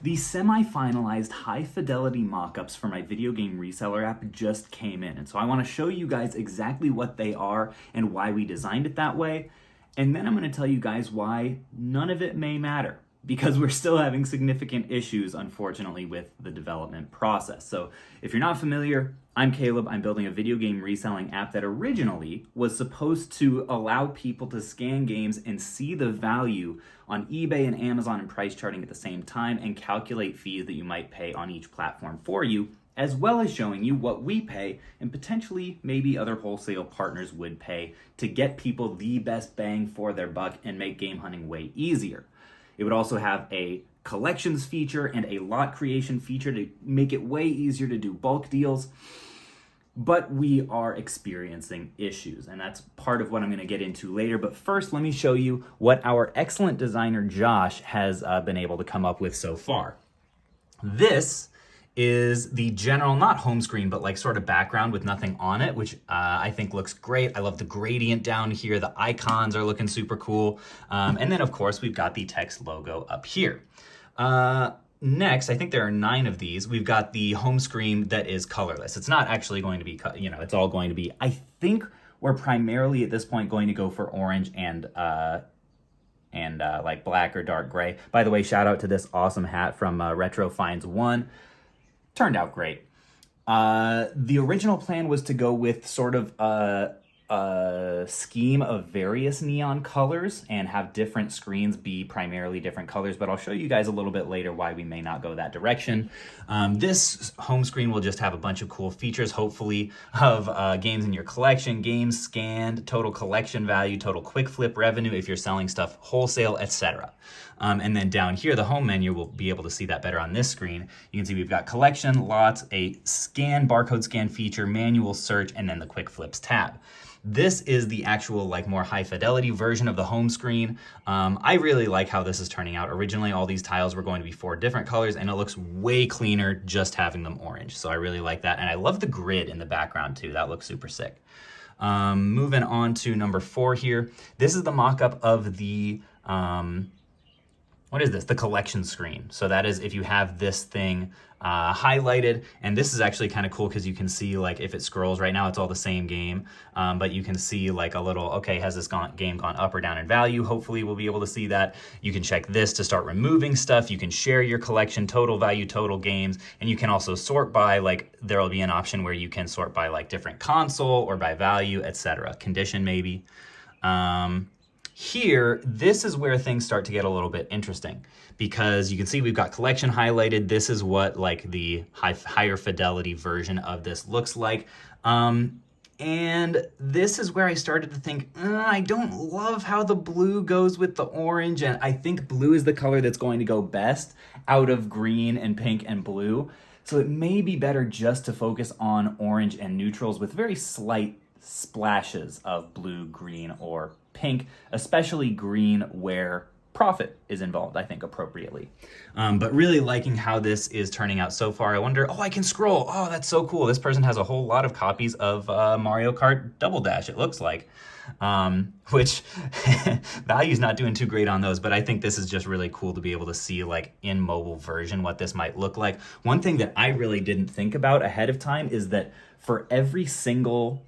The semi-finalized high-fidelity mockups for my video game reseller app just came in, and so I want to show you guys exactly what they are and why we designed it that way, and then I'm going to tell you guys why none of it may matter, because we're still having significant issues, unfortunately, with the development process. So if you're not familiar, I'm Caleb. I'm building a video game reselling app that originally was supposed to allow people to scan games and see the value on eBay and Amazon and price charting at the same time and calculate fees that you might pay on each platform for you, as well as showing you what we pay and potentially maybe other wholesale partners would pay to get people the best bang for their buck and make game hunting way easier. It would also have a collections feature and a lot creation feature to make it way easier to do bulk deals. But we are experiencing issues, and that's part of what I'm going to get into later. But first, let me show you what our excellent designer Josh has been able to come up with so far. This is the general, not home screen, but like sort of background with nothing on it, which I think looks great. I love the gradient down here. The icons are looking super cool. And then, of course, we've got the text logo up here. Next, I think there are 9 of these. We've got the home screen that is colorless. It's not actually going to be, it's all going to be, I think we're primarily at this point going to go for orange and like black or dark gray. By the way, shout out to this awesome hat from Retro Finds One. Turned out great. The original plan was to go with sort of a scheme of various neon colors and have different screens be primarily different colors, but I'll show you guys a little bit later why we may not go that direction. This home screen will just have a bunch of cool features, hopefully, of games in your collection, games scanned, total collection value, total quick flip revenue if you're selling stuff wholesale, etc. And then down here, the home menu, will be able to see that better on this screen. You can see we've got collection, lots, a scan, barcode scan feature, manual search, and then the quick flips tab. This is the actual like more high fidelity version of the home screen. I really like how this is turning out. Originally, all these tiles were going to be 4 different colors, and it looks way cleaner just having them orange. So I really like that. And I love the grid in the background too. That looks super sick. Moving on to number 4 here. This is the mock-up of the, what is this? The collection screen. So that is if you have this thing highlighted, and this is actually kind of cool because you can see like if it scrolls right now, it's all the same game, but you can see like a little, okay, has this game gone up or down in value? Hopefully we'll be able to see that. You can check this to start removing stuff. You can share your collection, total value, total games, and you can also sort by, like, there will be an option where you can sort by like different console or by value, etc. Condition maybe. Here, this is where things start to get a little bit interesting because you can see we've got collection highlighted. This is what like the higher fidelity version of this looks like. And this is where I started to think, I don't love how the blue goes with the orange. And I think blue is the color that's going to go best out of green and pink and blue. So it may be better just to focus on orange and neutrals with very slight splashes of blue, green, or pink, especially green where profit is involved, I think, appropriately. But really liking how this is turning out so far. I wonder, I can scroll. Oh, that's so cool. This person has a whole lot of copies of Mario Kart Double Dash, it looks like, which value's not doing too great on those, but I think this is just really cool to be able to see like in mobile version what this might look like. One thing that I really didn't think about ahead of time is that for every single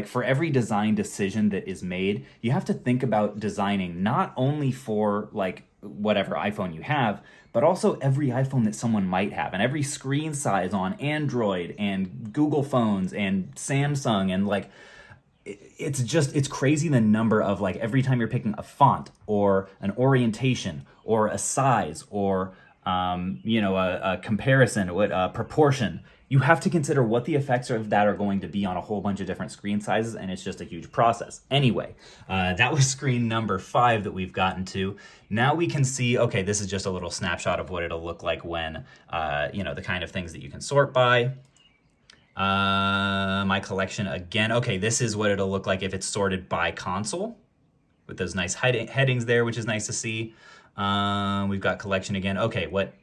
for every design decision that is made, you have to think about designing not only for like whatever iPhone you have, but also every iPhone that someone might have and every screen size on Android and Google phones and Samsung, and like it's crazy the number of like every time you're picking a font or an orientation or a size or a comparison, a proportion. You have to consider what the effects of that are going to be on a whole bunch of different screen sizes, and it's just a huge process. Anyway, that was screen number 5 that we've gotten to. Now we can see, okay, this is just a little snapshot of what it'll look like when, the kind of things that you can sort by. My collection again. Okay, this is what it'll look like if it's sorted by console with those nice headings there, which is nice to see. We've got collection again. Okay, what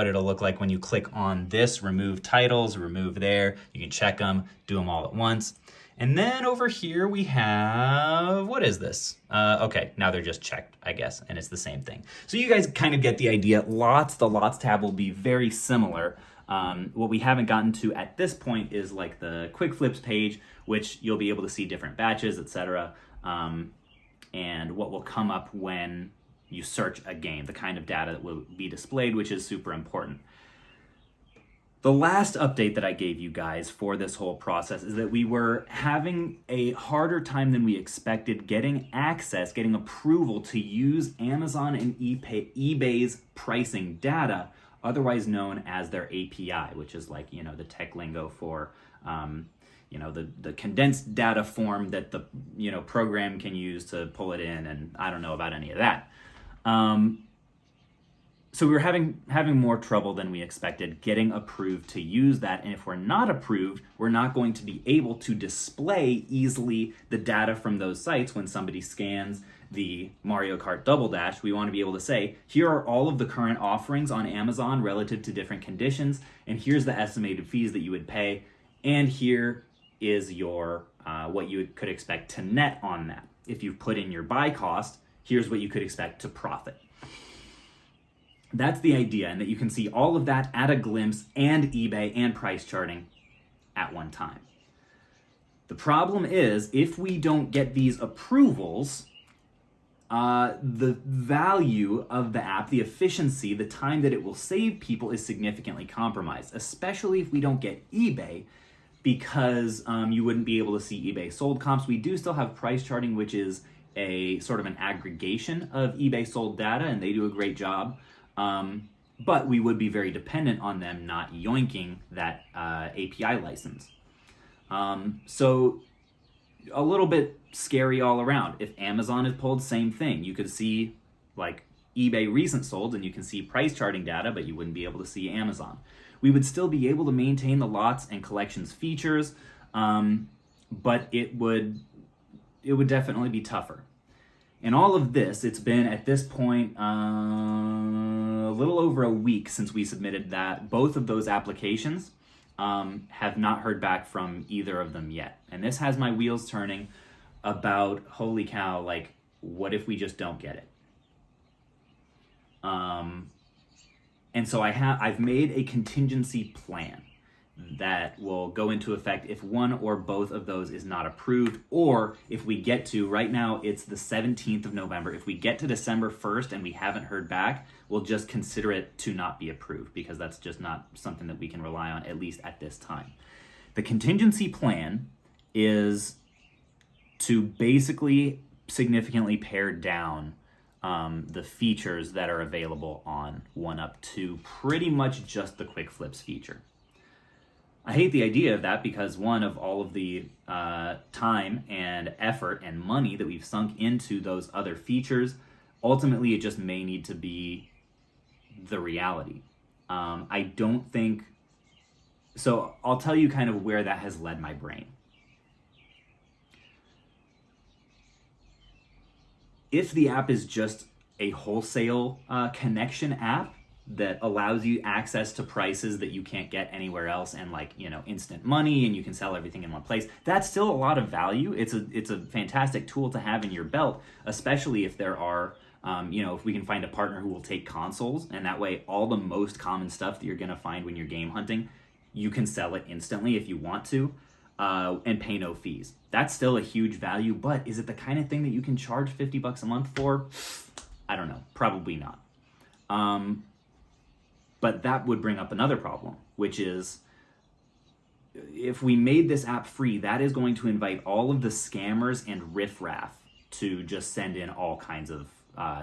it'll look like when you click on this, remove titles, remove there. You can check them, do them all at once. And then over here we have, what is this? Okay, now they're just checked, I guess, and it's the same thing. So you guys kind of get the idea. The lots tab will be very similar. What we haven't gotten to at this point is like the quick flips page, which you'll be able to see different batches, etc. And what will come up when you search a game, the kind of data that will be displayed, which is super important. The last update that I gave you guys for this whole process is that we were having a harder time than we expected getting access, getting approval to use Amazon and eBay's pricing data, otherwise known as their API, which is like, you know, the tech lingo for, you know, the condensed data form that the, you know, program can use to pull it in, and I don't know about any of that. So we were having more trouble than we expected getting approved to use that. And if we're not approved, we're not going to be able to display easily the data from those sites when somebody scans the Mario Kart Double Dash. We want to be able to say, here are all of the current offerings on Amazon relative to different conditions, and here's the estimated fees that you would pay, and here is your what you could expect to net on that. If you put in your buy cost, here's what you could expect to profit. That's the idea, and that you can see all of that at a glimpse, and eBay and price charting at one time. The problem is, if we don't get these approvals, the value of the app, the efficiency, the time that it will save people is significantly compromised, especially if we don't get eBay, because you wouldn't be able to see eBay sold comps. We do still have price charting, which is a sort of an aggregation of eBay sold data, and they do a great job. But we would be very dependent on them not yoinking that API license. So a little bit scary all around. If Amazon is pulled, same thing. You could see like eBay recent sold, and you can see price charting data, but you wouldn't be able to see Amazon. We would still be able to maintain the lots and collections features, but it would definitely be tougher. And all of this, it's been at this point a little over a week since we submitted that. Both of those applications have not heard back from either of them yet. And this has my wheels turning about, holy cow, like, what if we just don't get it? And so I've made a contingency plan that will go into effect if one or both of those is not approved, or if we get to, right now it's the 17th of November, if we get to December 1st and we haven't heard back, we'll just consider it to not be approved, because that's just not something that we can rely on, at least at this time. The contingency plan is to basically significantly pare down the features that are available on OneUp to pretty much just the quick flips feature. I hate the idea of that, because one, of all of the time and effort and money that we've sunk into those other features, ultimately it just may need to be the reality. I don't think, so I'll tell you kind of where that has led my brain. If the app is just a wholesale connection app that allows you access to prices that you can't get anywhere else, and like, you know, instant money, and you can sell everything in one place, that's still a lot of value. It's a fantastic tool to have in your belt, especially if there are, you know, if we can find a partner who will take consoles, and that way all the most common stuff that you're going to find when you're game hunting, you can sell it instantly if you want to, and pay no fees. That's still a huge value, but is it the kind of thing that you can charge $50 a month for? I don't know, probably not. But that would bring up another problem, which is, if we made this app free, that is going to invite all of the scammers and riffraff to just send in all kinds of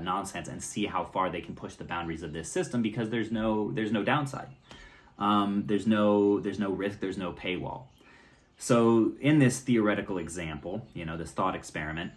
nonsense and see how far they can push the boundaries of this system, because there's no downside. There's no risk, there's no paywall. So in this theoretical example, you know, this thought experiment,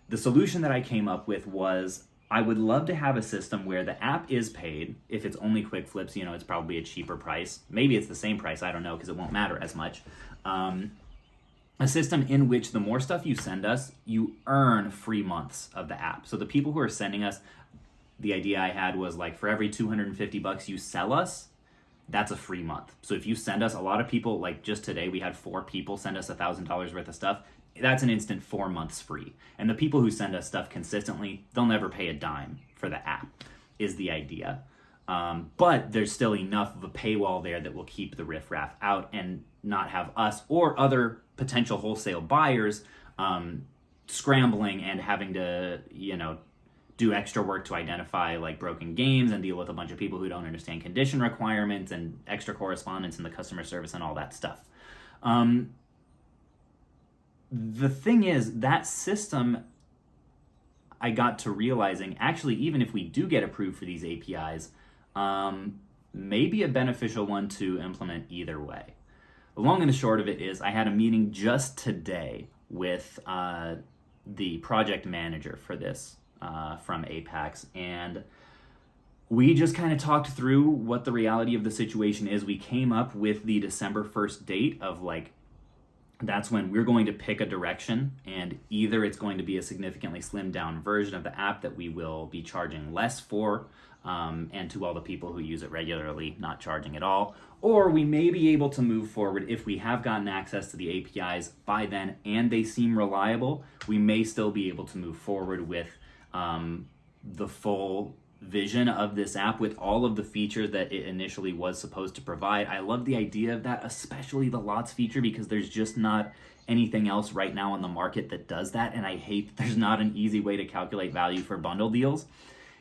the solution that I came up with was, I would love to have a system where the app is paid. If it's only quick flips, you know, it's probably a cheaper price. Maybe it's the same price, I don't know, because it won't matter as much. A system in which the more stuff you send us, you earn free months of the app. So the people who are sending us, the idea I had was like, for every $250 you sell us, that's a free month. So if you send us, a lot of people, like just today, we had 4 people send us $1,000 worth of stuff. that's an instant 4 months free. And the people who send us stuff consistently, they'll never pay a dime for the app, is the idea. But there's still enough of a paywall there that will keep the riffraff out and not have us or other potential wholesale buyers scrambling and having to, do extra work to identify like broken games and deal with a bunch of people who don't understand condition requirements and extra correspondence in the customer service and all that stuff. The thing is, that system, I got to realizing, actually, even if we do get approved for these APIs, may be a beneficial one to implement either way. The long and the short of it is, I had a meeting just today with the project manager for this from Apax, and we just kind of talked through what the reality of the situation is. We came up with the December 1st date of like, that's when we're going to pick a direction, and either it's going to be a significantly slimmed down version of the app that we will be charging less for, and to all the people who use it regularly, not charging at all, or we may be able to move forward if we have gotten access to the APIs by then and they seem reliable. We may still be able to move forward with the full vision of this app with all of the features that it initially was supposed to provide. I love the idea of that, especially the lots feature, because there's just not anything else right now on the market that does that, and I hate that there's not an easy way to calculate value for bundle deals.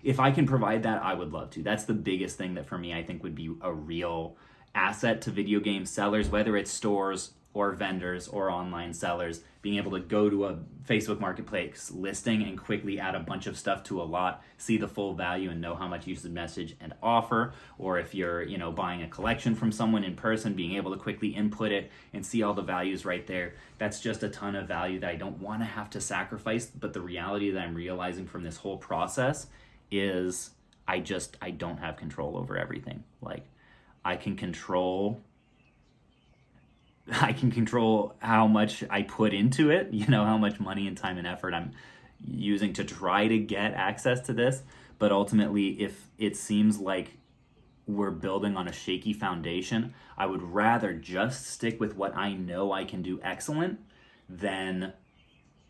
If I can provide that, I would love to. That's the biggest thing that for me I think would be a real asset to video game sellers, whether it's stores or vendors or online sellers, being able to go to a Facebook Marketplace listing and quickly add a bunch of stuff to a lot, see the full value and know how much you should message and offer. Or if you're, buying a collection from someone in person, being able to quickly input it and see all the values right there. That's just a ton of value that I don't want to have to sacrifice. But the reality that I'm realizing from this whole process is I don't have control over everything. Like, I can control how much I put into it, how much money and time and effort I'm using to try to get access to this. But ultimately, if it seems like we're building on a shaky foundation, I would rather just stick with what I know I can do excellent than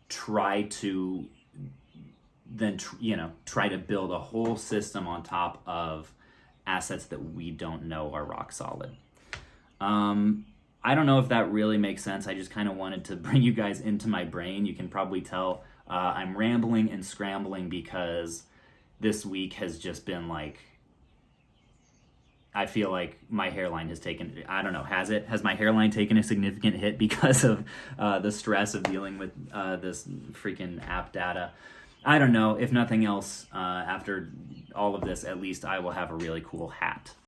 try to build a whole system on top of assets that we don't know are rock solid. I don't know if that really makes sense. I just kind of wanted to bring you guys into my brain. You can probably tell I'm rambling and scrambling because this week has just been like, I feel like my hairline has taken, I don't know, has my hairline taken a significant hit because of the stress of dealing with this freaking app data? I don't know. If nothing else, after all of this, at least I will have a really cool hat.